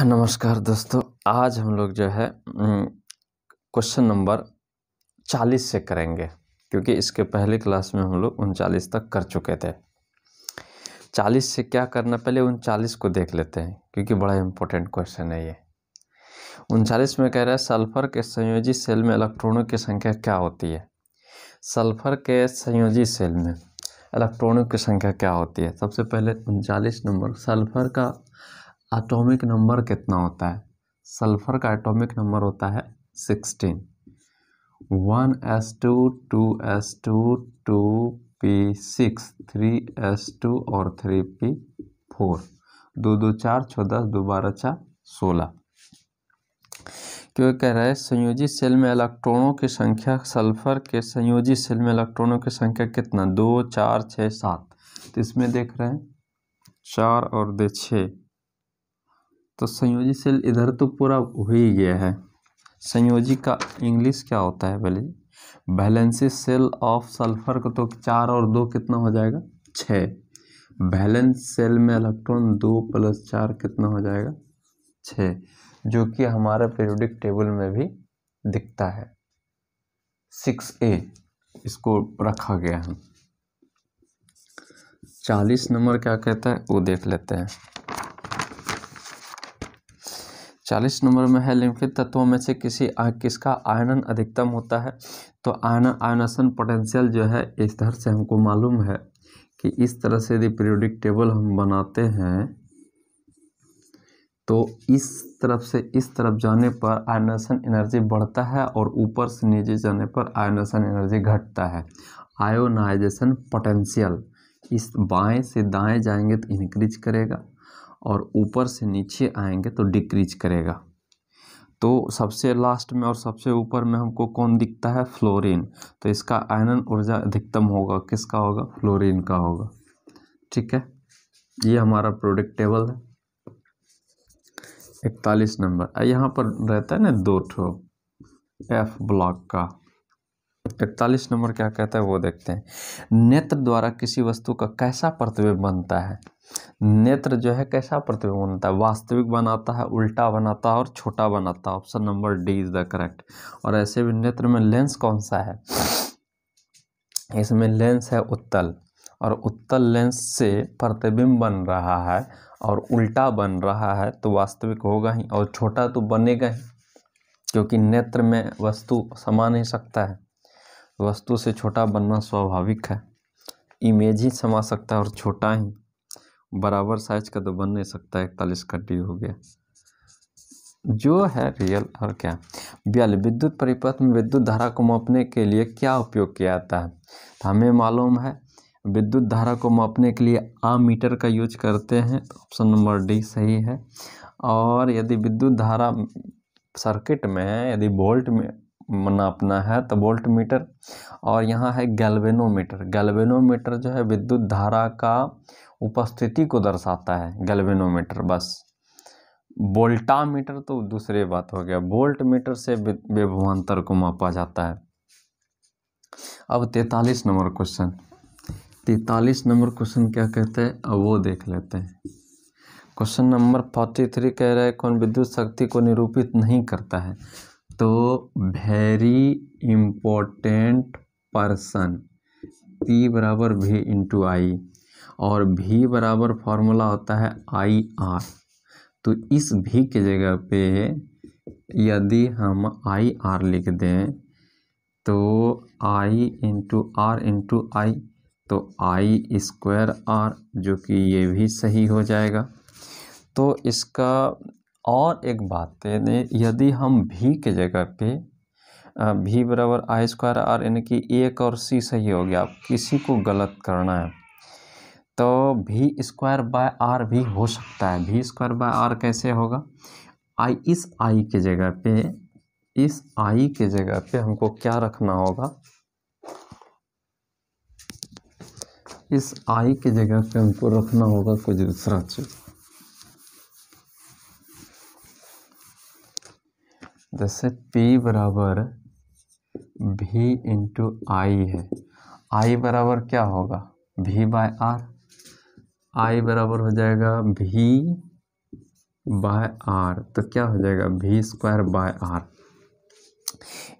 नमस्कार दोस्तों, आज हम लोग जो है क्वेश्चन नंबर 40 से करेंगे, क्योंकि इसके पहले क्लास में हम लोग 39 तक कर चुके थे। 40 से क्या करना, पहले 39 को देख लेते हैं, क्योंकि बड़ा इम्पोर्टेंट क्वेश्चन है ये। 39 में कह रहा है सल्फर के संयोजी सेल में इलेक्ट्रॉनों की संख्या क्या होती है। सल्फर के संयोजी सेल में इलेक्ट्रॉनों की संख्या क्या होती है। सबसे पहले 39 नंबर, सल्फर का एटॉमिक नंबर कितना होता है। सल्फर का एटॉमिक नंबर होता है 16। 1s2 2s2 2p6 3s2 और 3p4 2 2 4 6 10 2 12 4 16। क्यों कह रहा है संयोजी सेल में इलेक्ट्रॉनों की संख्या, सल्फर के संयोजी सेल में इलेक्ट्रॉनों की संख्या कितना, 2 4 6 7। तो इसमें देख रहे हैं 4 और 2 6, तो संयोजी सेल इधर तो पूरा हो ही गया है। संयोजी का इंग्लिश क्या होता है, पहले वैलेंसी सेल ऑफ सल्फर को, तो 4 और 2 कितना हो जाएगा 6। वैलेंस सेल में इलेक्ट्रॉन 2 + 4 कितना हो जाएगा 6, जो कि हमारे पीरियोडिक टेबल में भी दिखता है 6A, इसको रखा गया है। 40 नंबर क्या कहता है वो देख लेते हैं। 40 नंबर में है निम्नलिखित तत्वों में से किसका आयनन अधिकतम होता है। तो आयनेशन पोटेंशियल जो है इस तरह से हमको मालूम है कि इस तरह से यदि पीरियोडिक टेबल हम बनाते हैं तो इस तरफ से इस तरफ जाने पर आयनेशन एनर्जी बढ़ता है और ऊपर से नीचे जाने पर आयनेशन एनर्जी घटता है। आयोनाइजेशन पोटेंशियल इस बाएं से दाएं जाएंगे तो इंक्रीज करेगा और ऊपर से नीचे आएंगे तो डिक्रीज करेगा। तो सबसे लास्ट में और सबसे ऊपर में हमको कौन दिखता है, फ्लोरीन। तो इसका आयनन ऊर्जा अधिकतम होगा, किसका होगा, फ्लोरीन का होगा। ठीक है, ये हमारा प्रोडक्ट टेबल है। 41 नंबर यहाँ पर रहता है ना 2 ठो एफ ब्लॉक का। 41 नंबर क्या कहता है वो देखते हैं। नेत्र द्वारा किसी वस्तु का कैसा प्रतिबिंब बनता है। नेत्र जो है कैसा प्रतिबिंब बनता है, वास्तविक बनाता है, उल्टा बनाता है और छोटा बनाता है। Option number D is the correct. और ऐसे भी नेत्र में लेंस कौन सा है, इसमें लेंस है उत्तल, और उत्तल लेंस से प्रतिबिंब बन रहा है और उल्टा बन रहा है तो वास्तविक होगा ही, और छोटा तो बनेगा ही, क्योंकि नेत्र में वस्तु समा नहीं सकता है, वस्तु से छोटा बनना स्वाभाविक है। इमेज ही समा सकता है और छोटा ही, बराबर साइज का तो बन नहीं सकता। 41 का डी हो गया जो है रियल। और क्या 42 विद्युत परिपथ में विद्युत धारा को मापने के लिए क्या उपयोग किया जाता है। तो हमें मालूम है विद्युत धारा को मापने के लिए आमीटर का यूज करते हैं, तो ऑप्शन नंबर डी सही है। और यदि विद्युत धारा सर्किट में यदि वोल्ट में नापना है तो वोल्ट मीटर, और यहाँ है गैल्वेनोमीटर। गैल्वेनोमीटर जो है विद्युत धारा का उपस्थिति को दर्शाता है, गैल्वेनोमीटर बस। वोल्टामीटर तो दूसरी बात हो गया, वोल्ट मीटर से विभवांतर को मापा जाता है। अब 43 नंबर क्वेश्चन, 43 नंबर क्वेश्चन क्या कहते हैं अब वो देख लेते हैं। क्वेश्चन नंबर 43 कह रहा है कौन विद्युत शक्ति को निरूपित नहीं करता है। तो very important person, P = V × I, और V बराबर फॉर्मूला होता है IR। तो इस V के जगह पे यदि हम IR लिख दें तो I × R × I, तो I²R, जो कि ये भी सही हो जाएगा। तो इसका और एक बात है, यदि हम V के जगह पे V = I²R, यानी कि एक और C सही हो गया, किसी को गलत करना है तो V² भी हो सकता है। V² कैसे होगा, इस I के जगह पे, इस I के जगह पे हमको क्या रखना होगा, इस I के जगह पे हमको रखना होगा कुछ दूसरा चीज। जैसे P = V × I है, I बराबर क्या होगा V/R, I बराबर हो जाएगा V बाय आर, तो क्या हो जाएगा v स्क्वायर बाय आर।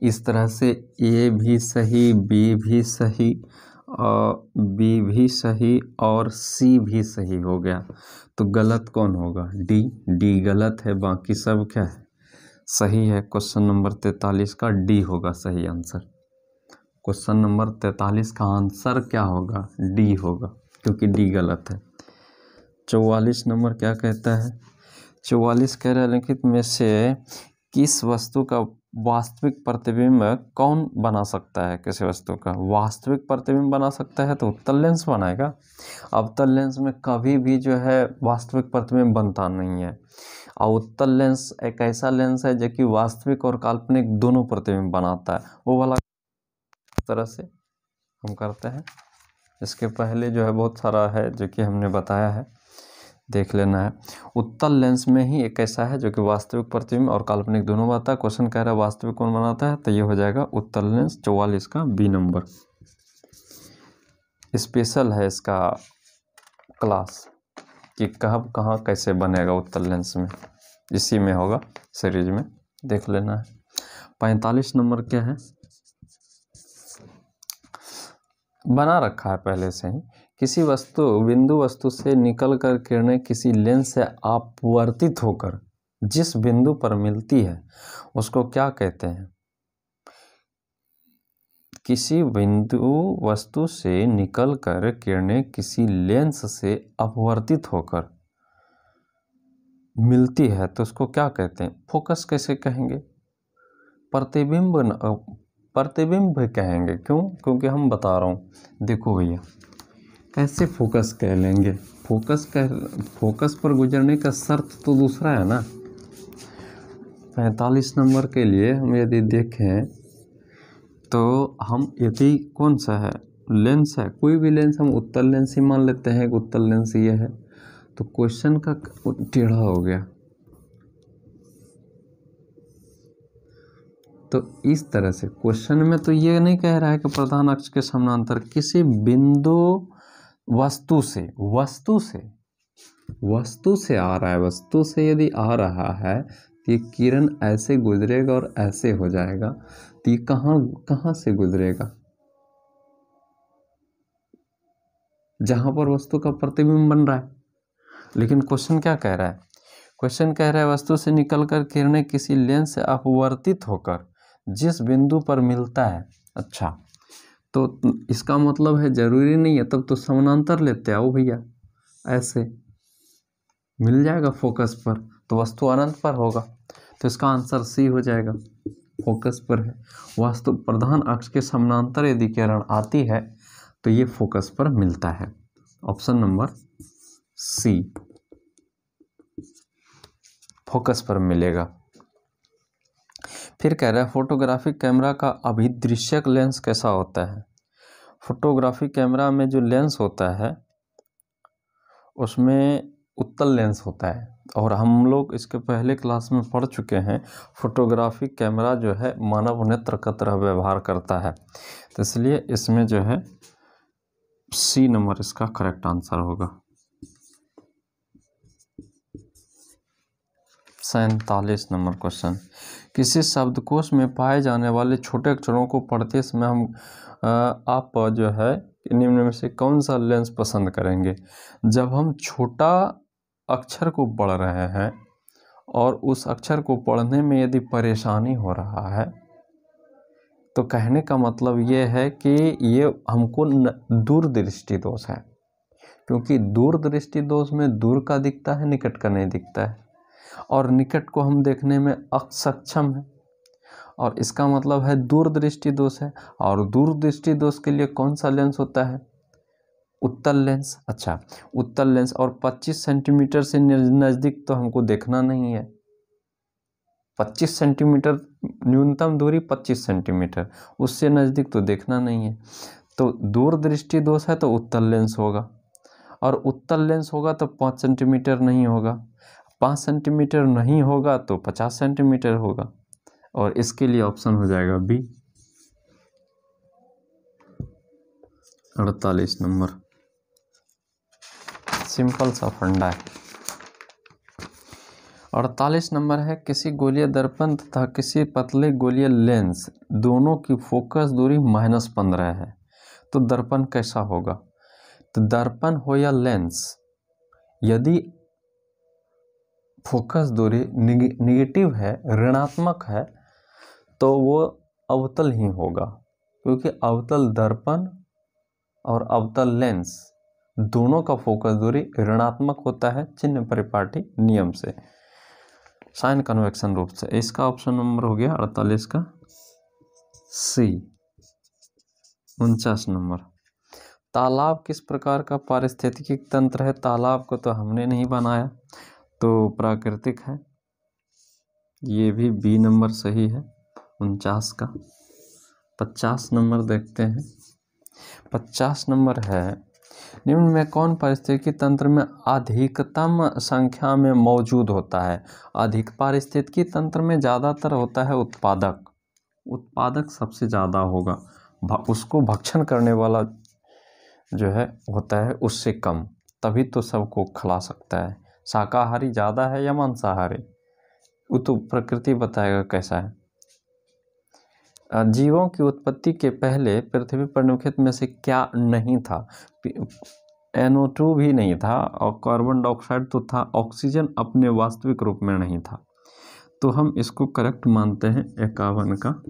इस तरह से ए भी सही, बी भी सही, और बी भी सही और सी भी सही हो गया। तो गलत कौन होगा? डी। डी गलत है, बाकी सब क्या है? सही है। क्वेश्चन नंबर 43 का डी होगा सही आंसर। क्वेश्चन नंबर 43 का आंसर क्या होगा? डी होगा, क्योंकि डी गलत है। 44 नंबर क्या कहता है? 44 कह रहा है लिखित में से किस वस्तु का वास्तविक प्रतिबिंब कौन बना सकता है? किसी वस्तु का वास्तविक प्रतिबिंब बना सकता है तो उत्तल लेंस बनाएगा। अवतल लेंस में कभी भी जो है वास्तविक प्रतिबिंब बनता नहीं है। और उत्तल लेंस एक ऐसा लेंस है जो कि वास्तविक और काल्पनिक दोनों प्रतिबिंब बनाता है। वो वाला तरह से हम करते हैं। इसके पहले जो है बहुत सारा है जो कि हमने बताया है, देख लेना है। उत्तल लेंस में ही एक ऐसा है जो कि वास्तविक प्रतिबिंब और काल्पनिक दोनों बनाता है। क्वेश्चन कह रहा है वास्तविक कौन बनाता है, तो ये हो जाएगा उत्तल लेंस। 44 का बी नंबर। स्पेशल है इसका क्लास कि कब कहाँ कैसे बनेगा उत्तल लेंस में, इसी में होगा सीरीज में, देख लेना है। 45 नंबर क्या है? बना रखा है पहले से ही। किसी बिंदु वस्तु से निकलकर किरणें किसी लेंस से अपवर्तित होकर जिस बिंदु पर मिलती है उसको क्या कहते हैं? किसी बिंदु वस्तु से निकलकर किरणें किसी लेंस से अपवर्तित होकर मिलती है तो उसको क्या कहते हैं? फोकस कैसे कहेंगे? प्रतिबिंब कहेंगे। क्यों? क्योंकि हम बता रहा हूँ, देखो भैया कैसे फोकस कह लेंगे। फोकस पर गुजरने का शर्त तो दूसरा है ना। 45 नंबर के लिए हम यदि देखें तो हम यदि कौन सा है लेंस है, कोई भी लेंस हम उत्तल लेंस ही मान लेते हैं कि उत्तल लेंस ये है, तो क्वेश्चन का टेढ़ा हो गया। तो इस तरह से क्वेश्चन में तो ये नहीं कह रहा है कि प्रधान अक्ष के समानांतर किसी बिंदु वस्तु से आ रहा है। वस्तु से यदि आ रहा है तो ये किरण ऐसे गुजरेगा और ऐसे हो जाएगा, तो ये कहाँ से गुजरेगा? जहां पर वस्तु का प्रतिबिंब बन रहा है। लेकिन क्वेश्चन क्या कह रहा है? क्वेश्चन कह रहा है वस्तु से निकलकर किरणें किसी लेंस से अपवर्तित होकर जिस बिंदु पर मिलता है। अच्छा, तो इसका मतलब है जरूरी नहीं है, तब तो समानांतर लेते आओ भैया, ऐसे मिल जाएगा फोकस पर, तो वस्तु अनंत पर होगा। तो इसका आंसर सी हो जाएगा, फोकस पर है। वस्तु प्रधान अक्ष के समानांतर यदि किरण आती है तो ये फोकस पर मिलता है। ऑप्शन नंबर सी, फोकस पर मिलेगा। फिर कह रहा है फोटोग्राफिक कैमरा का अभिदृश्यक लेंस कैसा होता है? फोटोग्राफिक कैमरा में जो लेंस होता है उसमें उत्तल लेंस होता है, और हम लोग इसके पहले क्लास में पढ़ चुके हैं। फोटोग्राफिक कैमरा जो है मानव नेत्र का तरह व्यवहार करता है, तो इसलिए इसमें जो है सी नंबर इसका करेक्ट आंसर होगा। 47 नंबर क्वेश्चन, किसी शब्दकोश में पाए जाने वाले छोटे अक्षरों को पढ़ते समय आप जो है निम्न में से कौन सा लेंस पसंद करेंगे? जब हम छोटा अक्षर को पढ़ रहे हैं और उस अक्षर को पढ़ने में यदि परेशानी हो रहा है तो कहने का मतलब ये है कि ये हमको दूरदृष्टि दोष है, क्योंकि दूरदृष्टि दोष में दूर का दिखता है, निकट का नहीं दिखता है, और निकट को हम देखने में असक्षम है, और इसका मतलब है दूरदृष्टि दोष है। और दूरदृष्टि दोष के लिए कौन सा लेंस होता है? उत्तल लेंस। अच्छा, उत्तल लेंस, और 25 सेंटीमीटर से नज़दीक तो हमको देखना नहीं है। 25 सेंटीमीटर न्यूनतम दूरी 25 सेंटीमीटर, उससे नज़दीक तो देखना नहीं है। तो दूरदृष्टि दोष है तो उत्तल लेंस होगा, और उत्तल लेंस होगा तो 5 सेंटीमीटर नहीं होगा, 5 सेंटीमीटर नहीं होगा तो 50 सेंटीमीटर होगा, और इसके लिए ऑप्शन हो जाएगा बी, 48 नंबर। सिंपल सा फंडा है। 48 नंबर है, किसी गोलीय दर्पण तथा किसी पतले गोलीय लेंस दोनों की फोकस दूरी -15 है, तो दर्पण कैसा होगा? तो दर्पण हो या लेंस, यदि फोकस दूरी निगेटिव है, ऋणात्मक है, तो वो अवतल ही होगा, क्योंकि अवतल दर्पण और अवतल लेंस दोनों का फोकस दूरी ऋणात्मक होता है चिन्ह परिपाटी नियम से, साइन कन्वेक्शन रूप से। इसका ऑप्शन नंबर हो गया 48 का सी। 49 नंबर, तालाब किस प्रकार का पारिस्थितिकी तंत्र है? तालाब को तो हमने नहीं बनाया, तो प्राकृतिक है, ये भी बी नंबर सही है 49 का। 50 नंबर देखते हैं। 50 नंबर है, निम्न में कौन पारिस्थितिकी तंत्र में अधिकतम संख्या में मौजूद होता है? अधिक पारिस्थितिकी तंत्र में ज़्यादातर होता है उत्पादक, उत्पादक सबसे ज़्यादा होगा, उसको भक्षण करने वाला जो है होता है उससे कम, तभी तो सबको खिला सकता है। शाकाहारी ज़्यादा है या मांसाहारी, वो तो प्रकृति बताएगा कैसा है। जीवों की उत्पत्ति के पहले पृथ्वी पर निम्नलिखित में से क्या नहीं था? NO2 भी नहीं था, और कार्बन डाइऑक्साइड तो था, ऑक्सीजन अपने वास्तविक रूप में नहीं था, तो हम इसको करेक्ट मानते हैं 51 का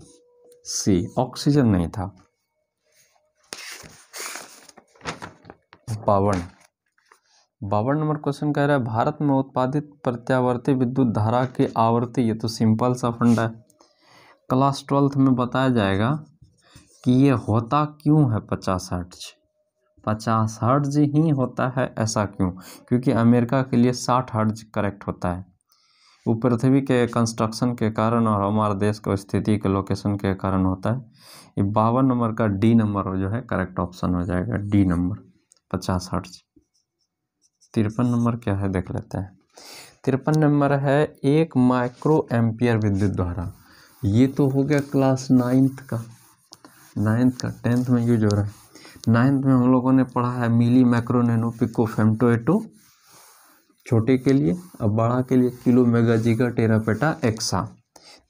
सी, ऑक्सीजन नहीं था। 52 नंबर क्वेश्चन कह रहा है, भारत में उत्पादित प्रत्यावर्ती विद्युत धारा की आवृत्ति, ये तो सिंपल सा फंडा है, क्लास 12th में बताया जाएगा कि ये होता क्यों है 50 हर्ट्ज। 50 हर्ट्ज ही होता है, ऐसा क्यों? क्योंकि अमेरिका के लिए 60 हर्ट्ज करेक्ट होता है, वो पृथ्वी के कंस्ट्रक्शन के कारण और हमारे देश को स्थिति के लोकेशन के कारण होता है। ये 52 नंबर का डी नंबर जो है करेक्ट ऑप्शन हो जाएगा, डी नंबर 50 हर्ट्ज। 53 नंबर क्या है देख लेते हैं। 53 नंबर है, 1 माइक्रो एम्पियर विद्युत धारा, ये तो हो गया क्लास 9th का, 10th में यूज हो रहा है। 9th में हम लोगों ने पढ़ा है मिली, मैक्रो, नैनो, पिको, फेम्टो, एटो छोटे के लिए, अब बड़ा के लिए किलो, मेगा, जीगा, टेरा, पेटा, एक्सा।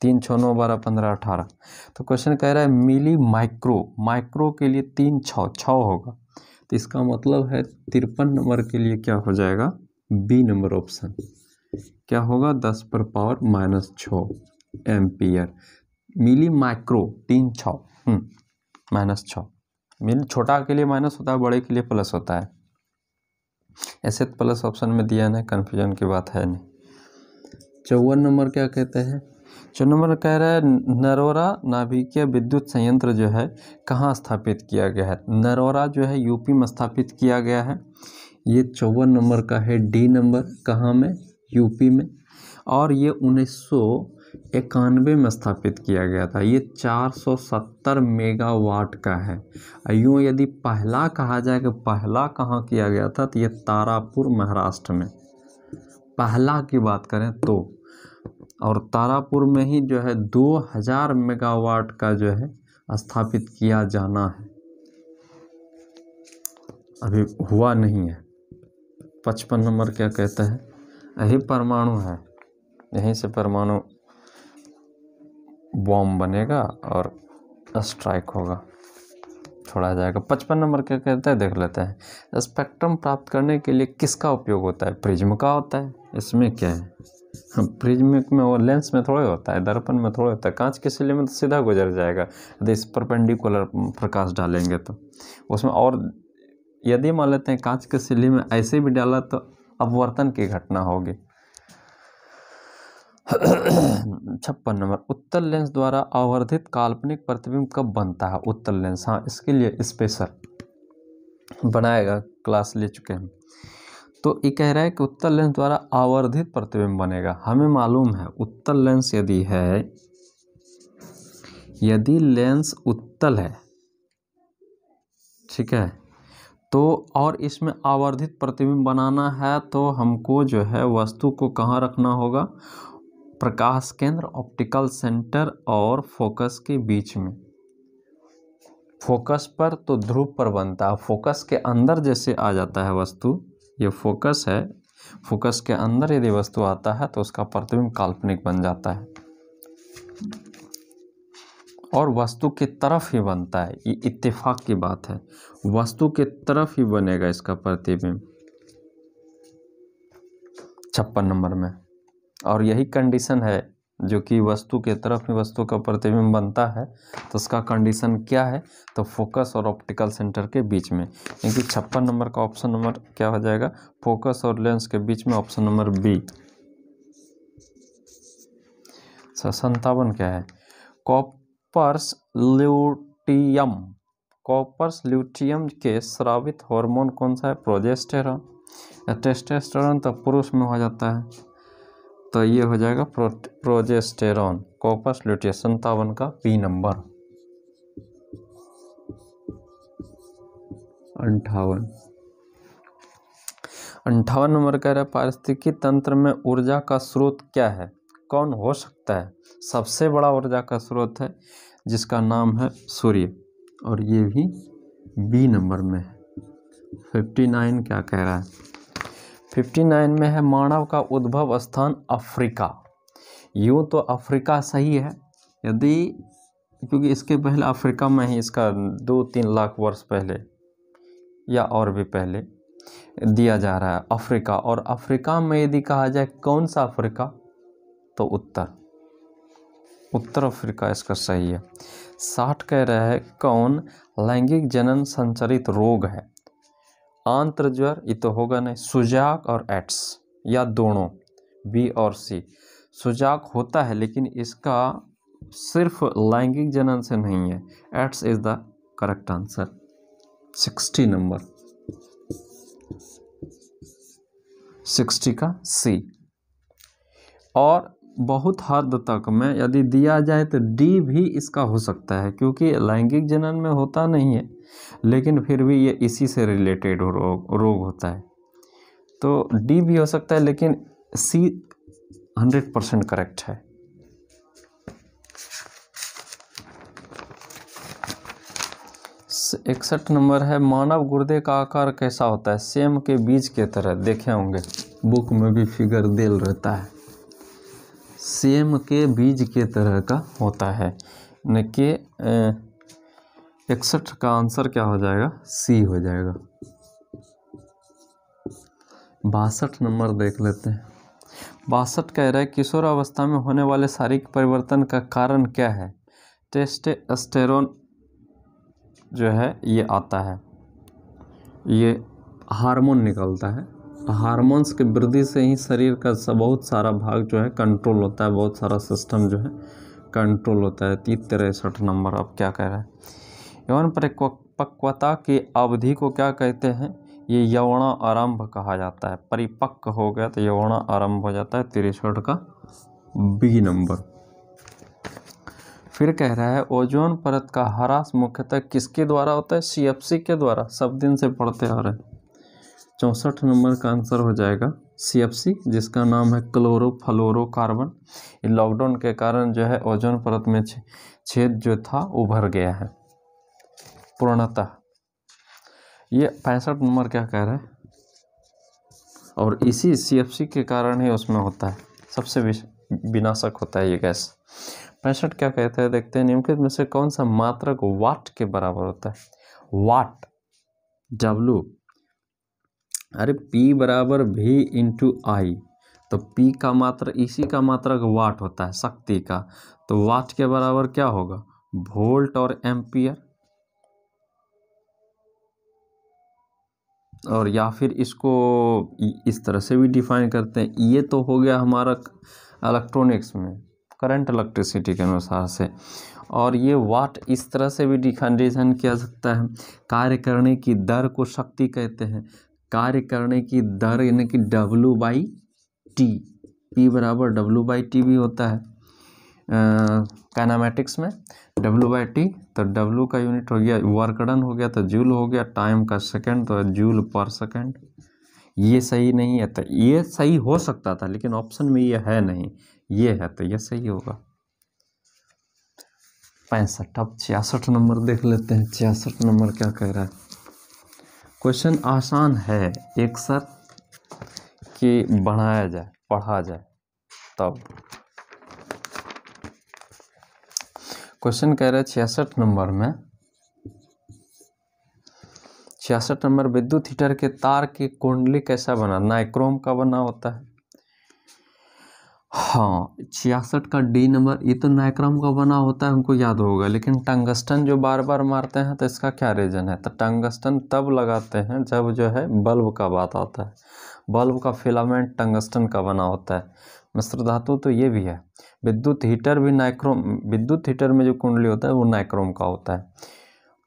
3, 6, 9, 12, 15, 18। तो क्वेश्चन कह रहा है मिली माइक्रो, माइक्रो के लिए 3, 6 होगा, तो इसका मतलब है 53 नंबर के लिए क्या हो जाएगा? B number option. क्या होगा? 10⁻⁻6 एम्पियर। मिली माइक्रो 3, 6 -6, मिली छोटा के लिए माइनस होता है, बड़े के लिए प्लस होता है, ऐसे तो प्लस ऑप्शन में दिया ना, कन्फ्यूजन की बात है नहीं। 54 नंबर क्या कहते हैं? 54 नंबर कह रहा है, नरोरा नाभिकीय विद्युत संयंत्र जो है कहाँ स्थापित किया गया है? नरोरा जो है यूपी में स्थापित किया गया है, ये 54 नंबर का है डी नंबर। कहाँ में? यूपी में, और ये 1991 में स्थापित किया गया था। ये 470 मेगावाट का है। यूँ यदि पहला कहा जाए कि पहला कहाँ किया गया था, तो ये तारापुर महाराष्ट्र में पहला की बात करें तो, और तारापुर में ही जो है 2000 मेगावाट का जो है स्थापित किया जाना है, अभी हुआ नहीं है। 55 नंबर क्या कहता है? यही परमाणु है, यहीं से परमाणु बॉम्ब बनेगा और स्ट्राइक होगा, छोड़ा जाएगा। 55 नंबर क्या कहता है देख लेते हैं। स्पेक्ट्रम प्राप्त करने के लिए किसका उपयोग होता है? प्रिज्म का होता है। इसमें क्या है, प्रिज्म में वो लेंस में थोड़ा होता है, दर्पण में थोड़ा होता है। कांच के सिले में तो सीधा गुजर जाएगा, यदि इस परपेंडिकुलर प्रकाश डालेंगे तो उसमें, और यदि मान लेते हैं कांच के सिले में ऐसे भी डाला तो अपवर्तन की घटना होगी। 56 नंबर, उत्तल लेंस द्वारा आवर्धित काल्पनिक प्रतिबिंब कब बनता है? उत्तल लेंस, हाँ इसके लिए स्पेशल बनाएगा, क्लास ले चुके हैं। तो ये कह रहा है कि उत्तल लेंस द्वारा आवर्धित प्रतिबिंब बनेगा। हमें मालूम है उत्तल लेंस यदि है, यदि लेंस उत्तल है, ठीक है, तो और इसमें आवर्धित प्रतिबिंब बनाना है तो हमको जो है वस्तु को कहाँ रखना होगा? प्रकाश केंद्र, ऑप्टिकल सेंटर और फोकस के बीच में। फोकस पर तो ध्रुव पर बनता है, फोकस के अंदर जैसे आ जाता है वस्तु, ये फोकस है, फोकस के अंदर यदि वस्तु आता है तो उसका प्रतिबिंब काल्पनिक बन जाता है और वस्तु की तरफ ही बनता है। ये इत्तेफाक की बात है, वस्तु की तरफ ही बनेगा इसका प्रतिबिंब 56 नंबर में। और यही कंडीशन है जो कि वस्तु के तरफ ही वस्तु का प्रतिबिंब बनता है, तो उसका कंडीशन क्या है, तो फोकस और ऑप्टिकल सेंटर के बीच में। क्योंकि 56 नंबर का ऑप्शन नंबर क्या हो जाएगा, फोकस और लेंस के बीच में, ऑप्शन नंबर बी। 57 क्या है, कॉपर्स ल्यूटियम के स्रावित हार्मोन कौन सा है, प्रोजेस्टेरॉन या टेस्टोस्टेरोन, तो पुरुष में हो जाता है, तो ये हो जाएगा प्रोजेस्टेरॉन। कॉपर्स ल्यूटियम 57 का बी नंबर। 58 नंबर कह रहा है पारिस्थितिकी तंत्र में ऊर्जा का स्रोत क्या है, कौन हो सकता है। सबसे बड़ा ऊर्जा का स्रोत है जिसका नाम है सूर्य, और ये भी बी नंबर में है। 59 क्या कह रहा है, 59 में है मानव का उद्भव स्थान अफ्रीका। यूँ तो अफ्रीका सही है, यदि क्योंकि इसके पहले अफ्रीका में ही इसका 2-3 लाख वर्ष पहले या और भी पहले दिया जा रहा है अफ्रीका। और अफ्रीका में यदि कहा जाए कौन सा अफ्रीका, तो उत्तर अफ्रीका इसका सही है। 60 कह रहा है कौन लैंगिक जनन संचरित रोग है, आंत्रज्वर, ये तो होगा नहीं, सुजाक और एड्स या दोनों, बी और सी। सुजाक होता है लेकिन इसका सिर्फ लैंगिक जनन से नहीं है, AIDS is the correct answer. 60 number, 60 का सी। और बहुत हद तक में यदि दिया जाए तो डी भी इसका हो सकता है, क्योंकि लैंगिक जनन में होता नहीं है लेकिन फिर भी ये इसी से रिलेटेड रोग होता है, तो डी भी हो सकता है, लेकिन सी 100% करेक्ट है। से 61 नंबर है मानव गुर्दे का आकार कैसा होता है, सेम के बीज के तरह। देखे होंगे बुक में भी फिगर देल रहता है, सेम के बीज के तरह का होता है। न कि 61 का आंसर क्या हो जाएगा, सी हो जाएगा। 62 नंबर देख लेते हैं। 62 कह रहा है किशोर अवस्था में होने वाले शारीरिक परिवर्तन का कारण क्या है, टेस्टोस्टेरोन जो है ये आता है, ये हार्मोन निकलता है। हार्मोन्स की वृद्धि से ही शरीर का बहुत सारा भाग जो है कंट्रोल होता है, बहुत सारा सिस्टम जो है कंट्रोल होता है। 63 नंबर अब क्या कह रहा है, यौन परिपक्वता की अवधि को क्या कहते हैं, ये यौवन आरंभ कहा जाता है। परिपक्व हो गया तो यौवन आरंभ हो जाता है। 63 का बी नंबर। फिर कह रहा है ओजोन परत का ह्रास मुख्यतः किसके द्वारा होता है, CFC के द्वारा, सब दिन से पढ़ते आ रहे हैं। 64 नंबर का आंसर हो जाएगा CFC, जिसका नाम है क्लोरोफ्लोरोकार्बन। लॉकडाउन के कारण जो है ओजोन परत में छेद जो था उभर गया है पूर्णतः। ये 65 नंबर क्या कह रहा है, और इसी CFC के कारण ही उसमें होता है, सबसे विनाशक होता है ये गैस। 65 क्या कहते हैं, देखते हैं निम्नलिखित में से कौन सा मात्रक वाट के बराबर होता है। वाट, W, अरे P बराबर V इंटू आई, तो P का मात्रक, इसी का मात्रक वाट होता है, शक्ति का, तो वाट के बराबर क्या होगा, वोल्ट और एम्पियर। और या फिर इसको इस तरह से भी डिफाइन करते हैं, ये तो हो गया हमारा इलेक्ट्रॉनिक्स में करंट इलेक्ट्रिसिटी के अनुसार से, और ये वाट इस तरह से भी डिफाइन किया सकता है। कार्य करने की दर को शक्ति कहते हैं, कार्य करने की दर यानी कि W/T, P बराबर W/T भी होता है काइनेमेटिक्स में, W/T, तो W का यूनिट हो गया वर्क डन हो गया, तो जूल हो गया, टाइम का सेकंड तो जूल पर सेकंड। ये सही नहीं है, तो ये सही हो सकता था लेकिन ऑप्शन में ये है नहीं, ये है तो ये सही होगा। 65। अब 66 नंबर देख लेते हैं। 66 नंबर क्या कह रहा है, क्वेश्चन आसान है। एक सर कि बढ़ाया जाए, पढ़ा जाए तब। क्वेश्चन कह रहे हैं 66 नंबर में, 66 नंबर, विद्युत हीटर के तार की कुंडली कैसा बना? नाइक्रोम का बना होता है। हाँ, 66 का डी नंबर, ये तो नाइक्रोम का बना होता है, हमको याद होगा, लेकिन टंगस्टन जो बार बार मारते हैं तो इसका क्या रीजन है? तो टंगस्टन तब लगाते हैं जब जो है बल्ब का बात आता है, बल्ब का फिलामेंट टंगस्टन का बना होता है। मिश्र धातु तो ये भी है। विद्युत हीटर भी नाइक्रोम, विद्युत हीटर में जो कुंडली होता है वो नाइक्रोम का होता है।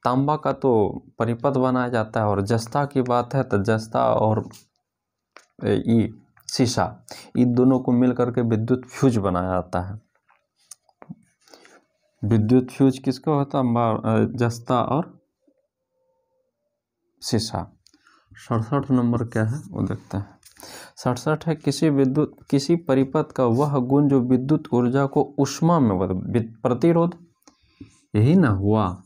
तांबा का तो परिपथ बनाया जाता है। और जस्ता की बात है तो जस्ता और ये शीशा, इन दोनों को मिल करके विद्युत फ्यूज बनाया जाता है। विद्युत फ्यूज किसका होता है? जस्ता और शीशा। 67 नंबर क्या है वो देखते हैं। 67 है, किसी परिपथ का वह गुण जो विद्युत ऊर्जा को ऊष्मा में प्रतिरोध, यही ना हुआ।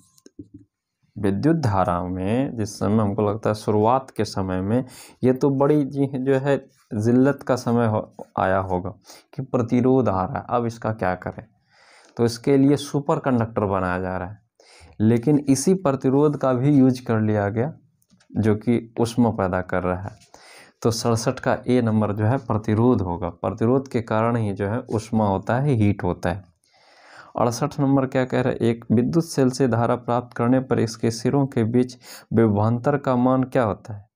विद्युत धारा में जिस समय हमको लगता है शुरुआत के समय में ये तो बड़ी जो है जिल्लत का समय आया होगा कि प्रतिरोध आ रहा है, अब इसका क्या करें, तो इसके लिए सुपर कंडक्टर बनाया जा रहा है। लेकिन इसी प्रतिरोध का भी यूज कर लिया गया जो कि ऊष्मा पैदा कर रहा है। तो 67 का ए नंबर जो है प्रतिरोध होगा। प्रतिरोध के कारण ही जो है ऊष्मा होता है, हीट होता है। 68 नंबर क्या कह रहा है? एक विद्युत सेल से धारा प्राप्त करने पर इसके सिरों के बीच विभवांतर का मान क्या होता है?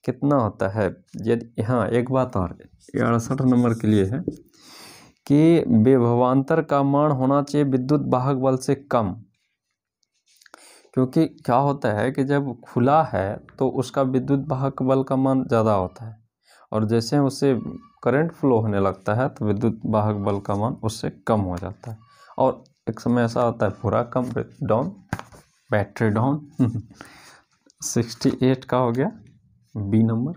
कितना होता है? यदि, हाँ एक बात और 68 नंबर के लिए है कि विभवांतर का मान होना चाहिए विद्युत वाहक बल से कम। क्योंकि क्या होता है कि जब खुला है तो उसका विद्युत वाहक बल का मान ज़्यादा होता है, और जैसे उससे करंट फ्लो होने लगता है तो विद्युत वाहक बल का मान उससे कम हो जाता है। और एक समय ऐसा होता है पूरा कम डाउन, बैटरी डाउन। 68 का हो गया बी नंबर।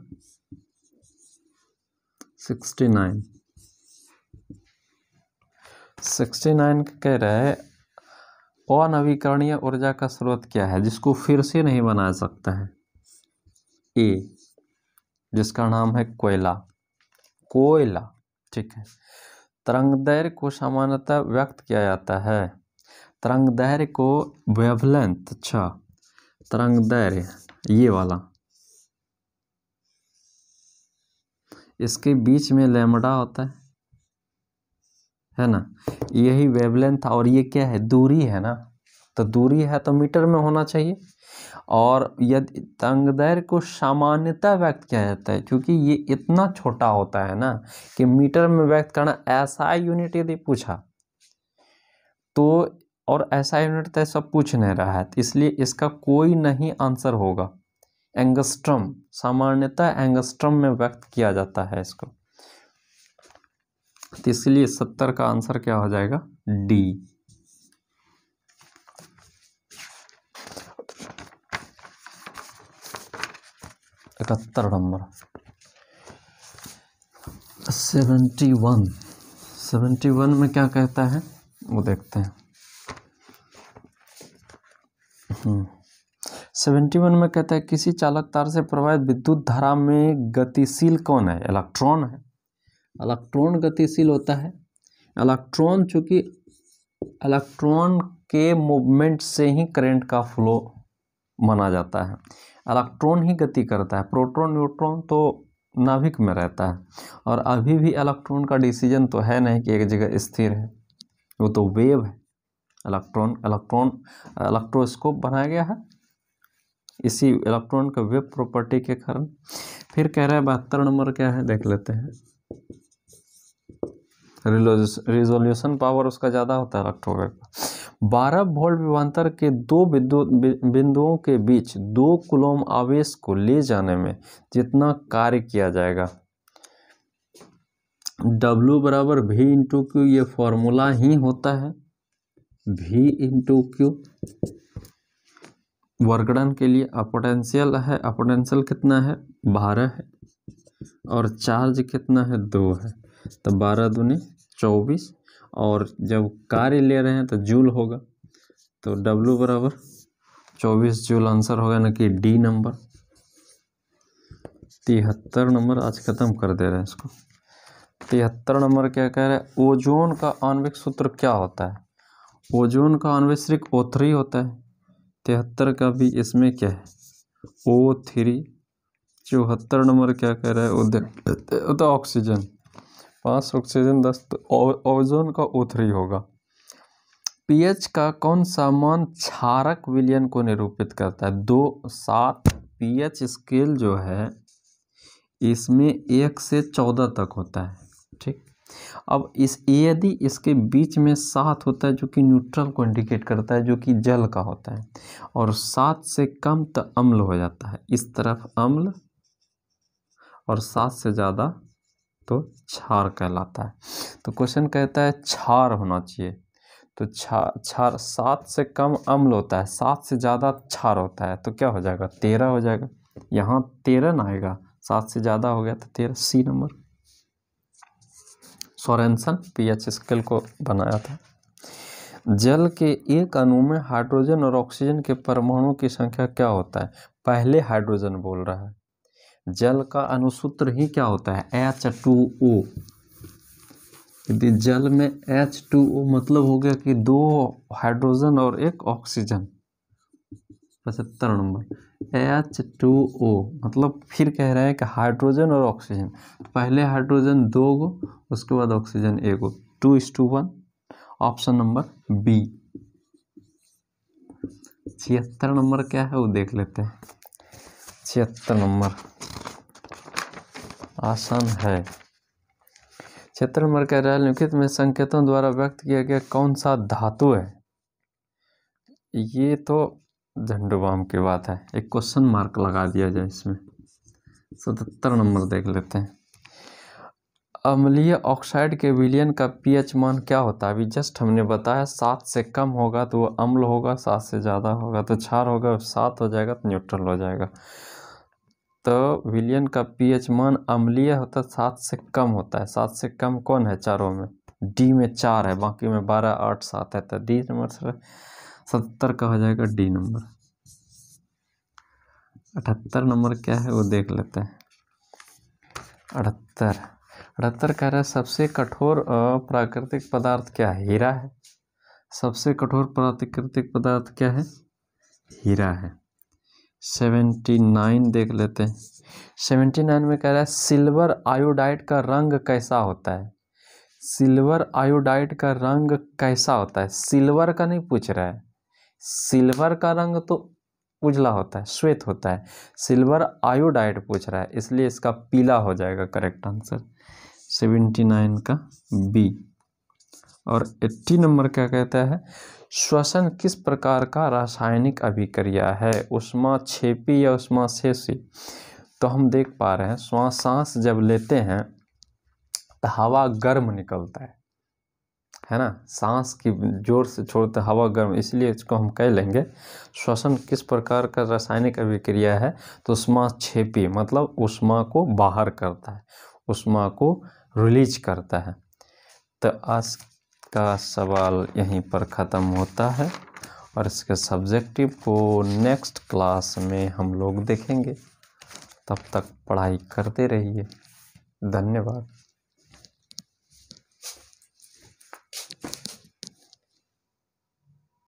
69 कह रहा है अनवीकरणीय ऊर्जा का स्रोत क्या है जिसको फिर से नहीं बना सकता है? ए, जिसका नाम है कोयला। कोयला, ठीक है। तरंगदैर्घ्य को सामान्यतः व्यक्त किया जाता है, तरंगदैर्घ्य को वेवलेंथ, अच्छा तरंगदैर्घ्य ये वाला, इसके बीच में लैम्बडा होता है ना, यही वेवलेंथ। और ये क्या है? दूरी है ना, तो दूरी है तो मीटर में होना चाहिए। और यदि तरंगदैर्घ्य को सामान्यतः व्यक्त किया जाता है क्योंकि ये इतना छोटा होता है ना कि मीटर में व्यक्त करना, ऐसा यूनिट यदि पूछा तो, और ऐसा यूनिट तो सब पूछ नहीं रहा है, तो इसलिए इसका कोई नहीं आंसर होगा। एंगस्ट्रम, सामान्यतः एंगस्ट्रम में व्यक्त किया जाता है इसको, तो इसलिए 70 का आंसर क्या हो जाएगा? डी। इकहत्तर नंबर 71 में क्या कहता है वो देखते हैं। 71 में कहता है किसी चालक तार से प्रवाहित विद्युत धारा में गतिशील कौन है? इलेक्ट्रॉन है। इलेक्ट्रॉन गतिशील होता है। इलेक्ट्रॉन, चूंकि इलेक्ट्रॉन के मूवमेंट से ही करंट का फ्लो माना जाता है। इलेक्ट्रॉन ही गति करता है, प्रोटॉन न्यूट्रॉन तो नाभिक में रहता है। और अभी भी इलेक्ट्रॉन का डिसीजन तो है नहीं कि एक जगह स्थिर है, वो तो वेव है। इलेक्ट्रॉन इलेक्ट्रोस्कोप बनाया गया है इसी इलेक्ट्रॉन का वेव प्रॉपर्टी के कारण। फिर कह रहा है 72 नंबर क्या है देख लेते हैं। रिजोल्यूशन पावर उसका ज़्यादा होता है इलेक्ट्रोवेव का। 12 वोल्ट विभवांतर के दो बिंदुओं के बीच 2 कूलम आवेश को ले जाने में जितना कार्य किया जाएगा, W बराबर V इंटू क्यू, ये फॉर्मूला ही होता है। V इंटू क्यू वर्कडन के लिए अपोटेंशियल है, अपोटेंशियल कितना है? 12 है, और चार्ज कितना है? 2 है, तो 12 दूनी 24, और जब कार्य ले रहे हैं तो जूल होगा, तो W बराबर 24 जूल आंसर होगा, ना कि डी नंबर। 73 नंबर आज खत्म कर दे रहे हैं इसको। 73 नंबर क्या कह रहा है, ओजोन का आणविक सूत्र क्या होता है। ओजोन का आणविक सूत्र O3 होता है। 73 का भी इसमें क्या है, O3। 74 नंबर क्या कह रहा है, वो तो ऑक्सीजन, 5 ऑक्सीजन 10, तो ओजोन का O3 होगा। पीएच का कौन सा मान क्षारक विलयन को निरूपित करता है। 2 7 पीएच स्केल जो है इसमें 1 से 14 तक होता है, ठीक। अब यदि इसके बीच में 7 होता है जो कि न्यूट्रल को इंडिकेट करता है, जो कि जल का होता है, और 7 से कम तो अम्ल हो जाता है, इस तरफ अम्ल, और 7 से ज़्यादा तो क्षार कहलाता है। तो क्वेश्चन कहता है क्षार होना चाहिए, तो क्षार 7 से कम अम्ल होता है, 7 से ज़्यादा क्षार होता है, तो क्या हो जाएगा 13 हो जाएगा। यहाँ 13 ना आएगा, 7 से ज़्यादा हो गया तो 13, C number. Sorensen pH scale को बनाया था। जल के एक अणु में हाइड्रोजन और ऑक्सीजन के परमाणुओं की संख्या क्या होता है। पहले हाइड्रोजन बोल रहा है। जल का अणुसूत्र ही क्या होता है, H2O। यदि जल में H2O मतलब हो गया कि 2 हाइड्रोजन और 1 ऑक्सीजन। 75 नंबर H2O मतलब फिर कह रहे हैं कि हाइड्रोजन और ऑक्सीजन, पहले हाइड्रोजन 2 गो, उसके बाद ऑक्सीजन 1 गो, 2:1। Option number B. 76 नंबर क्या है वो देख लेते हैं। 76 नंबर आसान है। 76 नंबर कह रहा है निम्नलिखित में संकेतों द्वारा व्यक्त किया गया कौन सा धातु है। ये तो झंडूबाम की बात है, एक क्वेश्चन मार्क लगा दिया जाए इसमें। 77 नंबर देख लेते हैं। अम्लीय ऑक्साइड के विलयन का पीएच मान क्या होता है। अभी जस्ट हमने बताया 7 से कम होगा तो वो अम्ल होगा, 7 से ज़्यादा होगा तो क्षार होगा, 7 हो जाएगा तो न्यूट्रल हो जाएगा। तो विलयन का पीएच मान अम्लीय होता है, 7 से कम होता है। 7 से कम कौन है चारों में, डी में 4 है, बाकी में 12 8 7 है, तो डी नंबर से 70 का हो जाएगा डी नंबर। 78 नंबर क्या है वो देख लेते हैं। 78 कह रहा है सबसे कठोर प्राकृतिक पदार्थ क्या है, हीरा है। सबसे कठोर प्राकृतिक पदार्थ क्या है, हीरा है। 79 देख लेते हैं। 79 में कह रहा है सिल्वर आयोडाइड का रंग कैसा होता है। सिल्वर आयोडाइड का रंग कैसा होता है, सिल्वर का नहीं पूछ रहा है। सिल्वर का रंग तो उजला होता है, श्वेत होता है, सिल्वर आयोडाइड पूछ रहा है, इसलिए इसका पीला हो जाएगा करेक्ट आंसर 79 का बी। और 80 नंबर क्या कहता है, श्वसन किस प्रकार का रासायनिक अभिक्रिया है, ऊष्माक्षेपी या ऊष्माशोषी। तो हम देख पा रहे हैं सांस जब लेते हैं तो हवा गर्म निकलता है ना, सांस की जोर से छोड़ते हवा गर्म, इसलिए इसको हम कह लेंगे श्वसन किस प्रकार का रासायनिक अभिक्रिया है, तो ऊष्माक्षेपी मतलब ऊष्मा को बाहर करता है, ऊष्मा को रिलीज करता है। तो आज का सवाल यहीं पर ख़त्म होता है और इसके सब्जेक्टिव को नेक्स्ट क्लास में हम लोग देखेंगे। तब तक पढ़ाई करते रहिए। धन्यवाद।